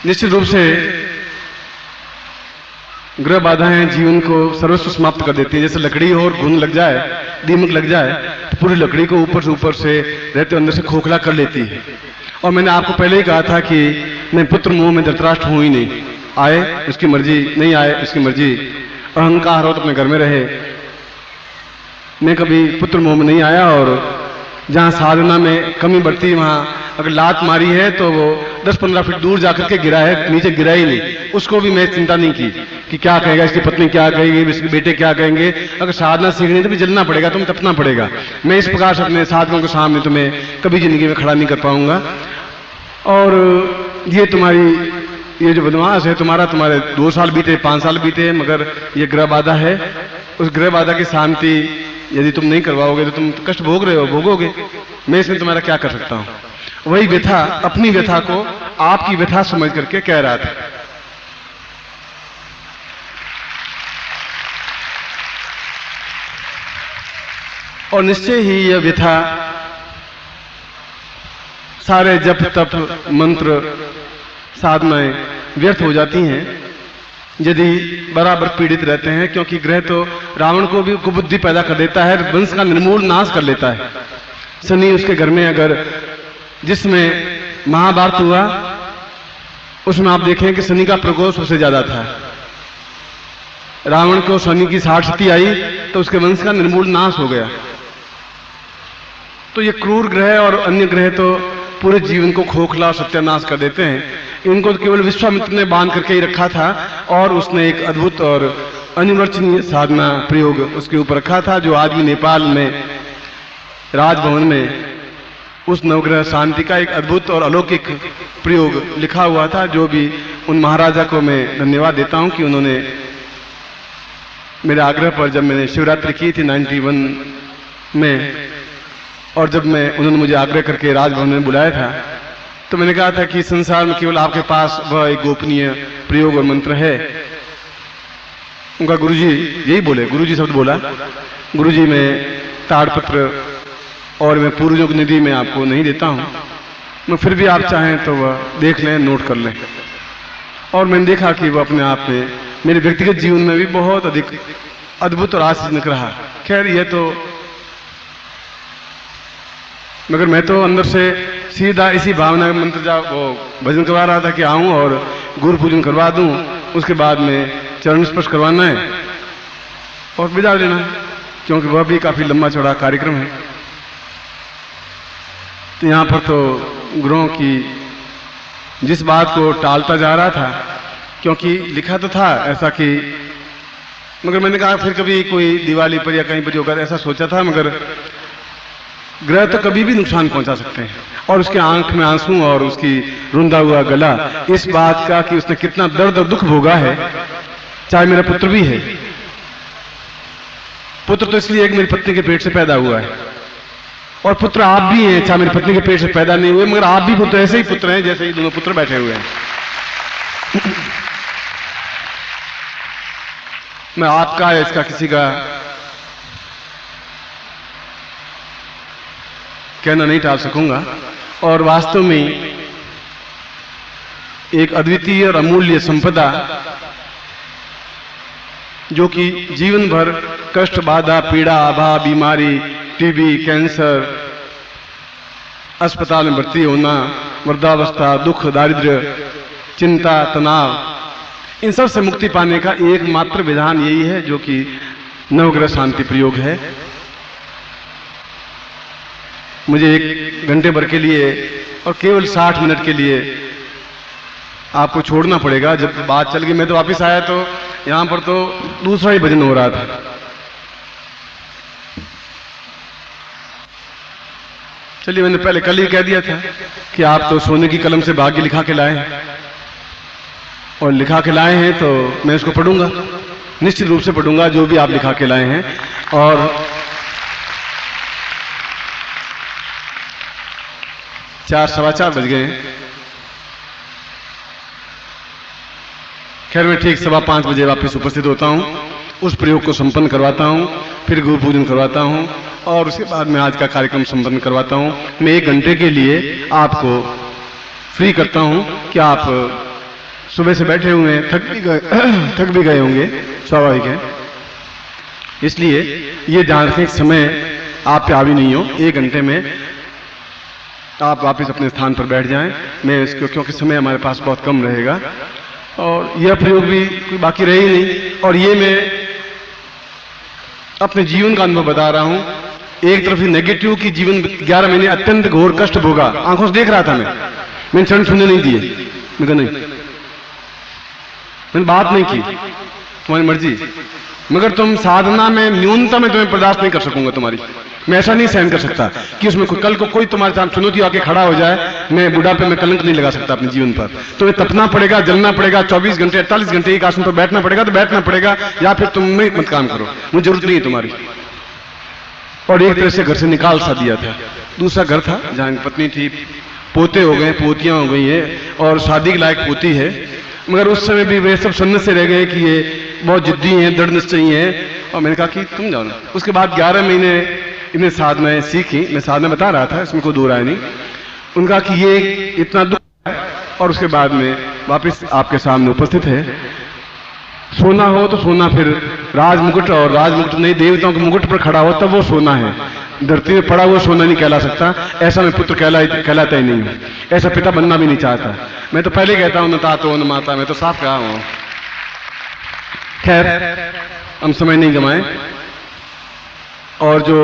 निश्चित रूप से ग्रह बाधाएं जीवन को सर्वस्व समाप्त कर देती है। जैसे लकड़ी हो और घुन लग जाए, दीमक लग जाए, तो पूरी लकड़ी को ऊपर से रहते अंदर से खोखला कर लेती है। और मैंने आपको पहले ही कहा था कि मैं पुत्र मोह में धृतराष्ट्र हूं ही नहीं। आए उसकी मर्जी, नहीं आए उसकी मर्जी, अहंकार हो तो अपने घर में रहे। मैं कभी पुत्र मोह में नहीं आया। और जहाँ साधना में कमी बढ़ती वहाँ अगर लात मारी है तो वो 10-15 फीट दूर जाकर के गिरा है, नीचे गिरा ही नहीं। उसको भी मैं चिंता नहीं की कि क्या कहेगा, इसकी पत्नी क्या कहेगी, इसके बेटे क्या कहेंगे। अगर साधना सीखनी है तो भी जलना पड़ेगा, तुम्हें तपना पड़ेगा। मैं इस प्रकार से अपने साथियों के सामने तुम्हें कभी जिंदगी में खड़ा नहीं कर पाऊंगा। और ये तुम्हारी ये जो बदमाश है तुम्हारे 2 साल बीते, 5 साल बीते, मगर ये ग्रह बाधा है। उस ग्रह बाधा की शांति यदि तुम नहीं करवाओगे तो तुम कष्ट भोग रहे हो, भोगोगे। मैं इसमें तुम्हारा क्या कर सकता हूं। वही व्यथा, अपनी व्यथा को आपकी व्यथा समझ करके कह रहा था। और निश्चय ही यह व्यथा सारे जप तप मंत्र साधनाएं व्यर्थ हो जाती हैं यदि बराबर पीड़ित रहते हैं। क्योंकि ग्रह तो रावण को भी कुबुद्धि पैदा कर देता है, वंश का निर्मूल नाश कर लेता है। शनि उसके घर में, अगर जिसमें महाभारत हुआ उसमें आप देखें कि शनि का प्रकोप सबसे ज्यादा था। रावण को शनि की 60 शक्ति आई तो उसके वंश का निर्मूल नाश हो गया। तो ये क्रूर ग्रह और अन्य ग्रह तो पूरे जीवन को खोखला और सत्यानाश कर देते हैं। इनको तो केवल विश्वामित्र ने बांध करके ही रखा था और उसने एक अद्भुत और अनिवर्चनीय साधना प्रयोग उसके ऊपर रखा था, जो आज भी नेपाल में राजभवन में उस नवग्रह शांति का एक अद्भुत और अलौकिक प्रयोग लिखा हुआ था। जो भी उन महाराजा को मैं धन्यवाद देता हूं कि उन्होंने मेरे आग्रह पर, जब मैंने शिवरात्रि की थी 91 में, और जब उन्होंने मुझे आग्रह करके राजभवन में बुलाया था, तो मैंने कहा था कि संसार में केवल आपके पास वह एक गोपनीय प्रयोग और मंत्र है। उनका गुरुजी यही बोले, गुरुजी शब्द बोला, गुरुजी मैं ताड़पत्र और मैं पूर्वजों की निधि में आपको नहीं देता हूं, मैं फिर भी आप चाहें तो वह देख लें, नोट कर लें। और मैंने देखा कि वह अपने आप में मेरे व्यक्तिगत जीवन में भी बहुत अधिक अद्भुत और आश्चर्यजनक रहा। खैर यह तो, मगर मैं तो अंदर से सीधा इसी भावना का मंत्र जाप वो भजन करवा रहा था कि आऊं और गुरु पूजन करवा दूं, उसके बाद में चरण स्पर्श करवाना है और विदा लेना है, क्योंकि वह भी काफी लंबा चौड़ा कार्यक्रम है। तो यहाँ पर तो गुरुओं की जिस बात को टालता जा रहा था, क्योंकि लिखा तो था ऐसा कि, मगर मैंने कहा फिर कभी कोई दिवाली पर या कहीं पर होगा, ऐसा सोचा था। मगर ग्रह तो कभी भी नुकसान पहुंचा सकते हैं। और उसके आंख में आंसू और उसकी रुंधा हुआ गला इस बात का कि उसने कितना दर्द और दुख भोगा है। चाहे मेरा पुत्र भी है, पुत्र तो इसलिए एक मेरी पत्नी के पेट से पैदा हुआ है, और पुत्र आप भी हैं, चाहे मेरी पत्नी के पेट से पैदा नहीं हुए, मगर आप भी पुत्र, ऐसे ही पुत्र हैं जैसे ही दोनों पुत्र बैठे हुए हैं। मैं आपका है, इसका किसी का कहना नहीं टाल सकूंगा। और वास्तव में एक अद्वितीय और अमूल्य संपदा जो कि जीवन भर कष्ट, बाधा, पीड़ा, अभाव, बीमारी, टीबी, कैंसर, अस्पताल में भर्ती होना, वृद्धावस्था, दुख, दारिद्र्य, चिंता, तनाव, इन सब से मुक्ति पाने का एकमात्र विधान यही है जो कि नवग्रह शांति प्रयोग है। मुझे 1 घंटे भर के लिए और केवल 60 मिनट के लिए आपको छोड़ना पड़ेगा। जब बात चल गई, मैं तो वापिस आया तो यहां पर तो दूसरा ही भजन हो रहा था। चलिए, मैंने पहले कल ही कह दिया था कि आप तो सोने की कलम से भाग्य लिखा के लाए हैं, और लिखा के लाए हैं तो मैं इसको पढ़ूंगा, निश्चित रूप से पढ़ूंगा जो भी आप लिखा के लाए हैं। और 4:15 बज गए हैं। खैर मैं ठीक 5:15 बजे वापस उपस्थित होता हूं, उस प्रयोग को संपन्न करवाता हूं, फिर गुरु पूजन करवाता हूं और उसके बाद में आज का कार्यक्रम संपन्न करवाता हूं। मैं 1 घंटे के लिए आपको फ्री करता हूं कि आप सुबह से बैठे हुए हैं, थक भी गए होंगे, स्वाभाविक है। इसलिए ये ध्यान रखें समय आप पे हावी नहीं हो, 1 घंटे में आप वापस अपने स्थान पर बैठ जाएं। मैं इसको, क्योंकि समय हमारे पास बहुत कम रहेगा और यह प्रयोग भी कोई बाकी रहे ही नहीं। और ये मैं अपने जीवन का अनुभव बता रहा हूं। एक तरफ नेगेटिव की जीवन 11 महीने अत्यंत घोर कष्ट भोगा, आंखों से देख रहा था मैंने क्षण सुनने नहीं दिए, मैं कहा नहीं, मैंने बात नहीं की, तुम्हारी मर्जी, मगर तुम साधना में न्यूनतम में तुम्हें बर्दाश्त नहीं कर सकूंगा तुम्हारी। मैं ऐसा नहीं सहन कर सकता कि उसमें कल को कोई तुम्हारे साथ चुनौती आके खड़ा हो जाए। मैं बुढ़ापे में कलंक नहीं लगा सकता अपने जीवन पर। तुम्हें तपना पड़ेगा, जलना पड़ेगा, 24 घंटे 48 घंटे एक आसन पर बैठना पड़ेगा तो बैठना पड़ेगा, या फिर तुम मत काम करो, मुझे जरूरत नहीं है तुम्हारी। और एक तरह से घर से निकाल सा दिया था। दूसरा घर था जहां पत्नी थी, पोते हो गए, पोतियां हो गई है और शादी के लायक पोती है, मगर उस समय भी वे सब सुनने से रह गए कि ये बहुत जिद्दी हैं, दृढ़ निश्चयी हैं। और मैंने कहा कि तुम जाओ ना। उसके बाद 11 महीने इन्हें साधनाएं सीखी, मैं साधना बता रहा था, इसमें कोई दो राय नहीं। उनका कि ये इतना दुख है, और उसके बाद में वापस आपके सामने उपस्थित है। सोना हो तो सोना फिर राज मुकुट, और राज मुकुट नहीं, देवताओं के मुकुट पर खड़ा हो तब वो सोना है। धरती में पड़ा हुआ सोना नहीं कहला सकता। ऐसा मैं पुत्र कहलाता ही नहीं हूं, ऐसा पिता बनना भी नहीं चाहता। मैं तो पहले कहता हूं न तातो न माता, मैं तो साफ कहा हूं। खैर, हम समय नहीं गंवाएं, और जो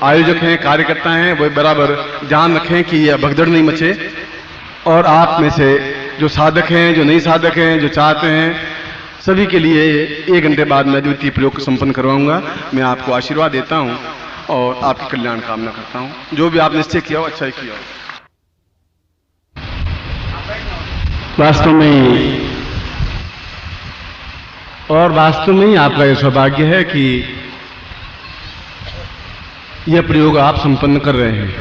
आयोजक हैं, कार्यकर्ता हैं, वो बराबर ध्यान रखें कि यह भगदड़ नहीं मचे। और आप में से जो साधक हैं, जो नहीं साधक हैं, जो चाहते हैं, सभी के लिए 1 घंटे बाद मैं द्वितीय प्रयोग संपन्न करवाऊंगा। मैं आपको आशीर्वाद देता हूं और आपकी कल्याण कामना करता हूं। जो भी आप निश्चय किया हो, अच्छा ही किया हो। वास्तव में आपका यह सौभाग्य है कि यह प्रयोग आप संपन्न कर रहे हैं।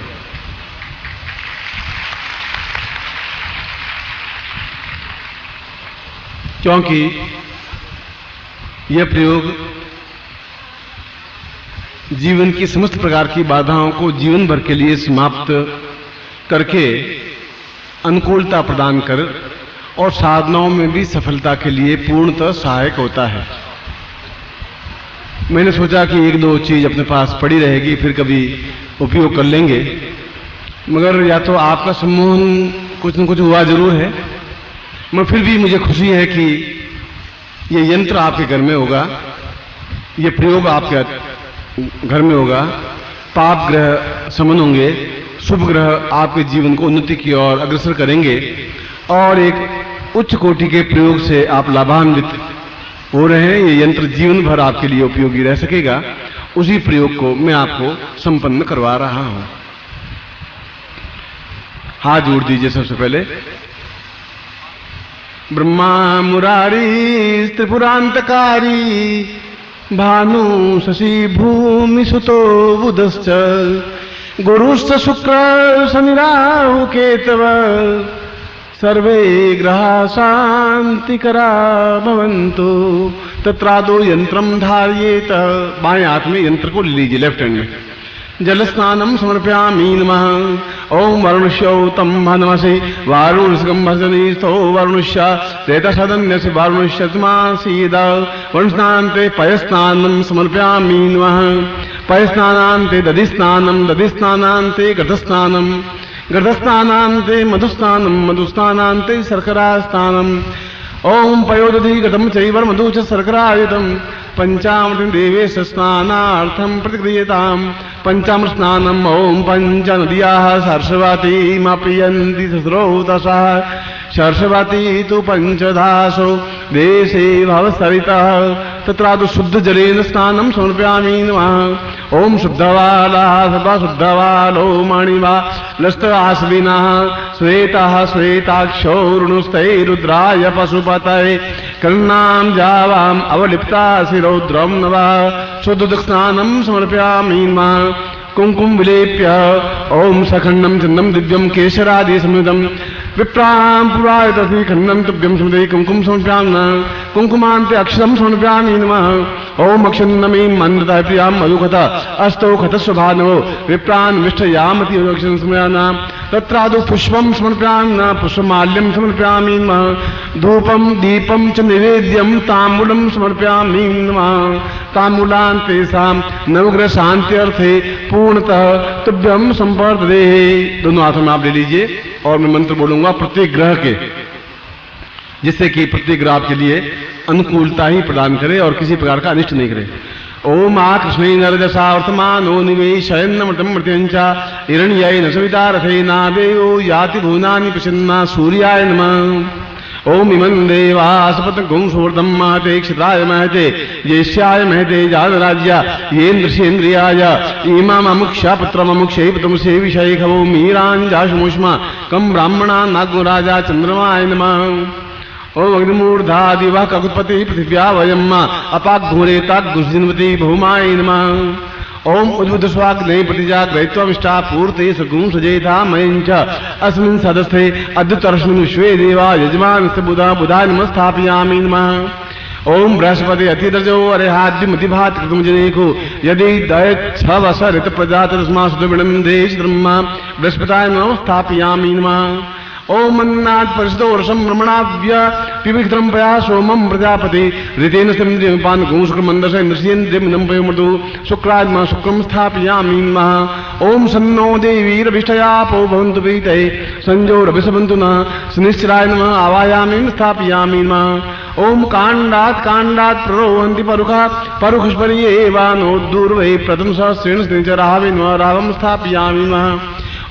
क्योंकि यह प्रयोग जीवन की समस्त प्रकार की बाधाओं को जीवन भर के लिए समाप्त करके अनुकूलता प्रदान कर और साधनाओं में भी सफलता के लिए पूर्णतः सहायक होता है। मैंने सोचा कि 1-2 चीज अपने पास पड़ी रहेगी, फिर कभी उपयोग कर लेंगे, मगर या तो आपका सम्मोहन कुछ न कुछ हुआ जरूर है, मगर फिर भी मुझे खुशी है कि ये यंत्र आपके घर में होगा, ये प्रयोग आपके घर में होगा, पाप ग्रह समन होंगे, शुभ ग्रह आपके जीवन को उन्नति की ओर अग्रसर करेंगे, और एक उच्च कोटि के प्रयोग से आप लाभान्वित हो रहे हैं। ये यंत्र जीवन भर आपके लिए उपयोगी रह सकेगा। उसी प्रयोग को मैं आपको संपन्न करवा रहा हूं। हाथ जोड़ दीजिए सबसे पहले। ब्रह्मा मुरारी त्रिपुरांतकारी भानु शशि भूमि सुतो बुधश्च गुरुश्च शुक्र शनि राहु केतव सर्वे ग्रहा शांतिकरा भवन्तु। तत्रादो यंत्रम धारयेत। बाएं हाथ में यंत्र को ले लीजिए, लेफ्ट हैंड में। जल स्नानम समर्पयामि नमः। ओम वरुणस्यो तम नमसि वारुणस्कं भजनीस्थो वरुणस्य रेतसदन्यसि वारुणस्य तमासीद। वरुणस्नान्ते पयस्नानं समर्पयामि नमः। पयस्नानान्ते दधिस्नानं दधिस्नानान्ते घटस्नानं घटस्नानान्ते मधुस्नानं मधुस्नानान्ते शर्करास्नानं। ओम पयोदधि घटम चैव मधु च शर्करायुतं पंचामृतं देवेश स्नानार्थं प्रतिक्रियताम्। पंचामृत स्नानम् ओम पंच नद्याः सरस्वतीमपयन्ति स्रोतसः। सरस्वती तु पंचधासो देशे भवसरितः। तत्रादौ शुद्ध जलेन स्नानं समर्पयामि नमः। ओम शुद्धवालाः सर्वा शुद्धवालो मणिवा लस्त आश्विनः श्वेताः श्वेताक्षो रुणुस्ते रुद्राय पशुपतये कर्णां जावाम् अवलिप्ता शिरौद्रं नवः। शुद्ध स्नानं समर्पयामि नमः। कुंकुम विलेप्य ओम सखंडम चंदम दिव्यम केशरादि समिदम विप्रां पुरायतस्मै खंडम तुभ्यं समिदे कुंकुम समर्पयामि नमः। कुंकुमान्ते अक्षरं समर्पयामि नमः। ओम अक्षन्नमे मन्दताय प्रियां मधुकथा अस्तौ खतस्वभानवो विप्रान् विष्ठयामति अक्षरं समर्पयामि। तत्रादौ पुष्पं समर्पयामि नमः, पुष्पमाल्यं समर्पयामि नमः, धूपं दीपं च निवेद्यं ताम्बूलं समर्पयामि नमः। ताम्बूलान् तेषां नवग्रह शांत्यर्थे पूर्णतः तुभ्यं संपर्दते। दोनों हाथों में आप ले लीजिए और मैं मंत्र बोलूंगा प्रत्येक ग्रह के, जिससे कि प्रत्येक ग्रह आपके लिए अनुकूलता ही प्रदान करे और किसी प्रकार का अनिष्ट नहीं करे। ओम आ कृष्णे नरदशा वर्तमानो निवेशयन्नमृत्यंच हिरण्येन सविता रथेना देवो याति भुवनानि प्रसन्ना सूर्याय नमः। ओम इमं देवासपतगुं सुवर्धं महते क्षित्राय महते ज्येष्ठाय महते जातराज्य येन्द्रसेन्द्रियाय इमाममुक्षा पुत्रममुक्षे पुत्रमुषे विषये खवो मीराञ्जाशमुष्मा कं ब्राह्मणा नागो राजा चंद्रमाय नमः। ओम अग्निमूर्धा दिवा ककुत्पति पृथिव्या वयम् अपाघोरे ताग्घुषिन्वती भौमाय नमः। ओम उद्भुतस्वाग्ने प्रतिजाग्रहित्वमिष्टा पूर्ते सगुं सजेता मयञ्च अस्मिन् सदस्थे अद्युतरस्मिन् विश्वे देवा यजमानस्य बुधा बुधाय नमस्थापयामि नमः। ओम बृहस्पति अतिदर्जो अरेहाद्युमतिभात कृतमुजनेको यदि दयच्छवसरित प्रजातस्मासुदविणं देश ब्रह्मा बृहस्पताय नमस्थापयामि नमः। ओम अन्नाद परिषदो वर्षम ब्रह्मणाव्य पिविक्रम पया सोमम प्रजापति ऋतेन सिंद्रियपान गुंशुक्रमंदस इंद्रियेन्द्रियमिदं पयोमृदु शुक्रात्मा शुक्रम स्थापयामि नमः। ओम सन्नो देवीरभिष्टयापो भवन्तु प्रीते संजोरभिसवन्तु नः शनिश्चराय नमः आवायामि स्थापयामि नमः। ओम कांडात् प्ररोहन्ति परुखा परुखस्पर्येवानो दूर्वै प्रथम सहस्रेण शनिचरावे नमः रावं स्थापयामि नमः।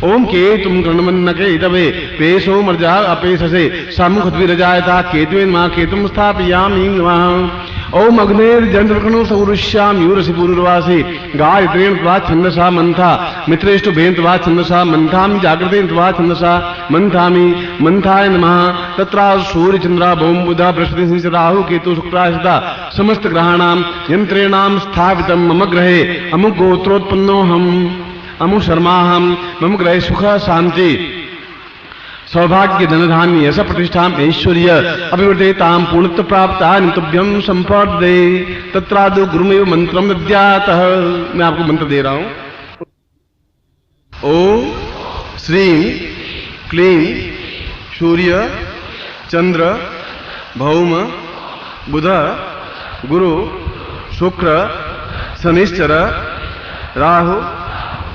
ओम केतुम कर्णमन्नके इतवे पेशो मर्जा अपेशसे सामुखद्विरजायता केतुवेन मा केतुम स्थापयामि नमः। ओम अग्नेर्जन्त्रकणो सौरुष्याम यूरसि पूर्ववासी गायत्रेण त्वा छन्दसा मंथा मित्रेष्टु भेन त्वा छन्दसा मंथामि जागृतेन त्वा छन्दसा मंथामि मंथाय नमः। तत्रा सूर्य चंद्रा भौम बुधा बृहस्पति शनि राहु केतु शुक्राश्रिता समस्त ग्रहाणां यंत्रेणां स्थापितं मम ग्रहे अमुक गोत्रोत्पन्नोऽहम् अमु शर्माहम मम ग्रह सुख शांति सौभाग्य धनधान्य यश प्रतिष्ठा ऐश्वर्य अभिवर्धेताम पूर्णत्व प्राप्ता तुभ्यं संपर्दे। तत्रादौ गुरुमेव मंत्रम दद्यातः। मैं आपको मंत्र दे रहा हूं। ओम श्रीं क्लीं सूर्य चंद्र भौम बुध गुरु शुक्र शनिश्चर राहु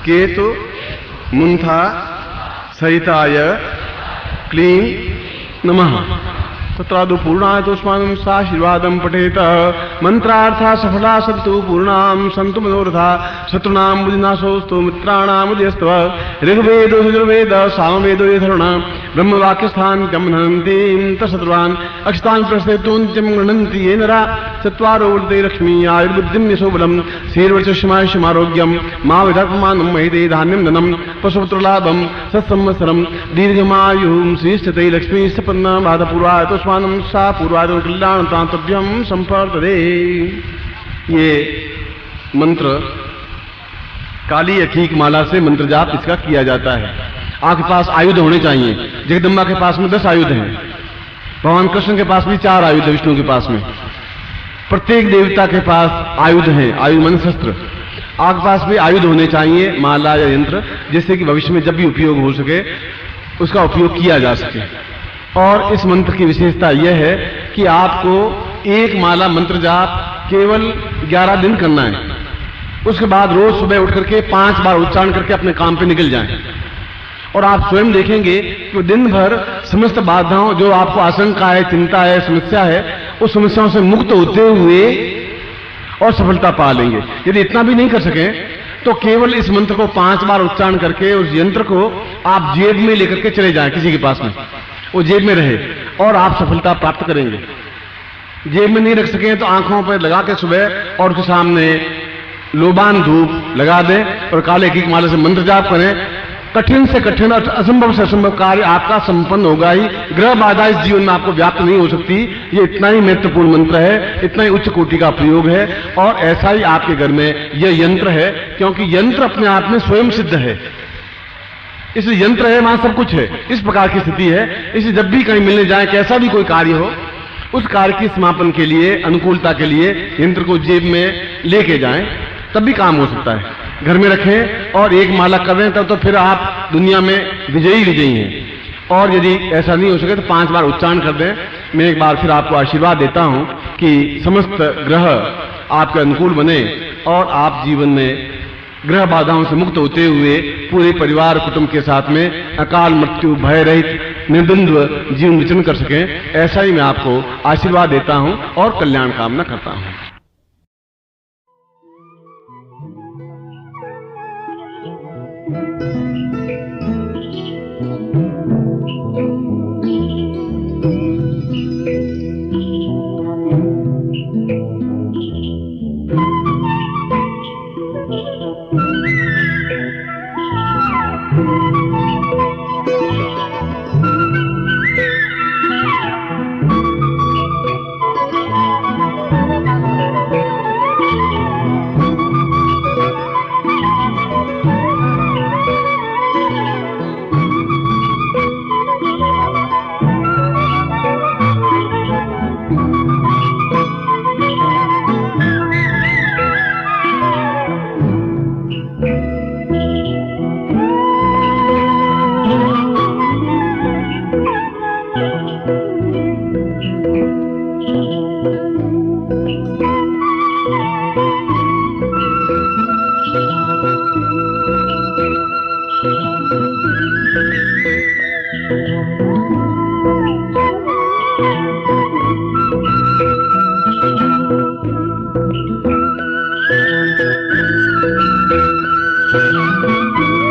केतु मुंथा सहिताय क्लीं नमः। तत्रादौ पूर्णायतोस्मानं साशीर्वादं पठेत। मंत्रार्था सफला सन्तु पूर्णां सन्तु मनोरथा शत्रूणां बुद्धिनाशोऽस्तु मित्राणां उदयस्तव। ऋग्वेदो यजुर्वेद सामवेदो यथर्वण ब्रह्मवाक्यस्थान् गमनन्ति तत्सर्वान् अक्षतान् प्रस्तुन्त्यं गृह्णन्ति ये नरा। चत्वारो वर्ते लक्ष्मी आयुर्बुद्धिं यशोबलं श्रीर्वर्चस्मायुष्यमारोग्यं मा विधर्ममानं महिते धान्यं धनं पशुपुत्रलाभं सत्संवत्सरं दीर्घमायुः श्रीश्चते लक्ष्मी सपन्ना बाधपूर्वाय तस्मानं सा पूर्वाय कल्याणतान्तभ्यं संपर्दते। ये मंत्र काली अखीक माला से मंत्र जाप इसका किया जाता है। आपके पास आयुध होने चाहिए। जगदम्बा के पास में 10 आयुध हैं, भगवान कृष्ण के पास भी 4 आयुध है, विष्णु के पास में। प्रत्येक देवता के पास आयुध हैं, आयुध मन शस्त्र। आपके पास भी आयुध होने चाहिए, माला या यंत्र, जिससे कि भविष्य में जब भी उपयोग हो सके उसका उपयोग किया जा सके। और इस मंत्र की विशेषता यह है कि आपको एक माला मंत्र जाप केवल 11 दिन करना है। उसके बाद रोज सुबह उठ करके 5 बार उच्चारण करके अपने काम पे निकल जाएं। और आप स्वयं देखेंगे कि दिन भर समस्त बाधाओं, जो आपको आशंका है, चिंता है, समस्या है, उस समस्याओं से मुक्त होते हुए और सफलता पा लेंगे। यदि इतना भी नहीं कर सके तो केवल इस मंत्र को 5 बार उच्चारण करके उस यंत्र को आप जेब में लेकर के चले जाएं, किसी के पास में वो जेब में रहे और आप सफलता प्राप्त करेंगे। जेब में नहीं रख सके तो आंखों पर लगा के सुबह और उसके सामने लोबान धूप लगा दें और काले की माला से मंत्र जाप करें। कठिन से कठिन और असंभव से असंभव कार्य आपका संपन्न होगा ही। ग्रह बाधा इस जीवन में आपको व्याप्त नहीं हो सकती। ये इतना ही महत्वपूर्ण मंत्र है, इतना ही उच्च कोटि का प्रयोग है। और ऐसा ही आपके घर में यह यंत्र है, क्योंकि यंत्र अपने आप में स्वयं सिद्ध है। इसलिए यंत्र है, वहां सब कुछ है। इस प्रकार की स्थिति है। इसलिए जब भी कहीं मिलने जाए, कैसा भी कोई कार्य हो, उस कार्य की समापन के लिए, अनुकूलता के लिए यंत्र को जेब में लेके जाएं, तब भी काम हो सकता है। घर में रखें और एक माला कर रहे हैं तब तो फिर आप दुनिया में विजयी हैं। और यदि ऐसा नहीं हो सके तो 5 बार उच्चारण कर दें। मैं एक बार फिर आपको आशीर्वाद देता हूं कि समस्त ग्रह आपके अनुकूल बने और आप जीवन में ग्रह बाधाओं से मुक्त होते हुए पूरे परिवार कुटुंब के साथ में अकाल मृत्यु भय रहित निर्द्वंद्व जीवन विचरण कर सकें। ऐसा ही मैं आपको आशीर्वाद देता हूं और कल्याण कामना करता हूं। Thank you.